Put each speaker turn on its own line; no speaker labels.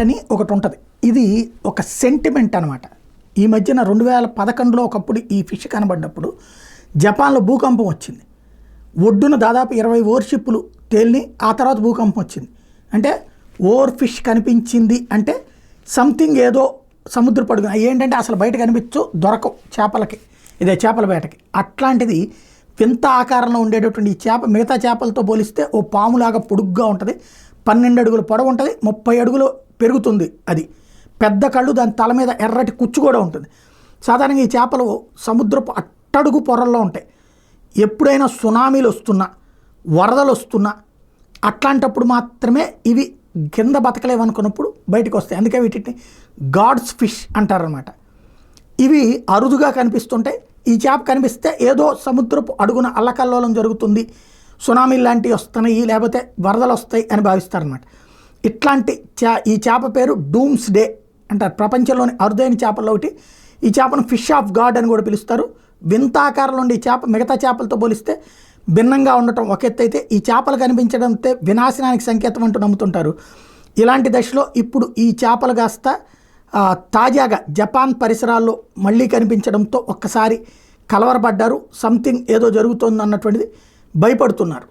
అని ఒకటి ఉంటుంది. ఇది ఒక సెంటిమెంట్ అనమాట. ఈ మధ్యన 2011లో ఒకప్పుడు ఈ ఫిష్ కనబడ్డప్పుడు జపాన్లో భూకంపం వచ్చింది. ఒడ్డున దాదాపు 20 ఓవర్షిప్లు తేలిని. ఆ తర్వాత భూకంపం వచ్చింది. అంటే ఓవర్ ఫిష్ కనిపించింది అంటే సంథింగ్ ఏదో సముద్ర పడుగు ఏంటంటే అసలు బయట కనిపించు దొరకవు చేపలకి, ఇదే చేపల వేటకి. అట్లాంటిది వింత ఆకారంలో ఉండేటటువంటి ఈ చేప మిగతా చేపలతో పోలిస్తే ఓ పాములాగా పొడుగ్గా ఉంటుంది. 12 అడుగుల పొడవు ఉంటుంది, 30 అడుగులు పెరుగుతుంది. అది పెద్ద కళ్ళు, దాని తల మీద ఎర్రటి కుచ్చు కూడా ఉంటుంది. సాధారణంగా ఈ చేపలు సముద్రపు అట్టడుగు పొరల్లో ఉంటాయి. ఎప్పుడైనా సునామీలు వస్తున్నా, వరదలు వస్తున్నా అట్లాంటప్పుడు మాత్రమే ఇవి కింద బతకలేవనుకున్నప్పుడు బయటకు వస్తాయి. అందుకే వీటిని గాడ్స్ ఫిష్ అంటారనమాట. ఇవి అరుదుగా కనిపిస్తుంటాయి. ఈ చేప కనిపిస్తే ఏదో సముద్రపు అడుగున అల్లకల్లోలం జరుగుతుంది, సునామీలు లాంటివి వస్తున్నాయి, లేకపోతే వరదలు వస్తాయి అని భావిస్తారనమాట. ఇట్లాంటి ఈ చేప పేరు డూమ్స్ డే అంటారు. ప్రపంచంలోని అరుదైన చేపల్లో ఒకటి. ఈ చేపను ఫిష్ ఆఫ్ గాడ్ అని కూడా పిలుస్తారు. వింత ఆకారంలో ఉండే ఈ చేప మిగతా చేపలతో పోలిస్తే భిన్నంగా ఉండటం ఒక ఎత్తు అయితే, ఈ చేపలు కనిపించడంతో వినాశనానికి సంకేతం అంటూ నమ్ముతుంటారు. ఇలాంటి దశలో ఇప్పుడు ఈ చేపలు కాస్త తాజాగా జపాన్ పరిసరాల్లో మళ్ళీ కనిపించడంతో ఒక్కసారి కలవరపడ్డారు. సంథింగ్ ఏదో జరుగుతుంది అన్నటువంటిది భయపడుతున్నారు.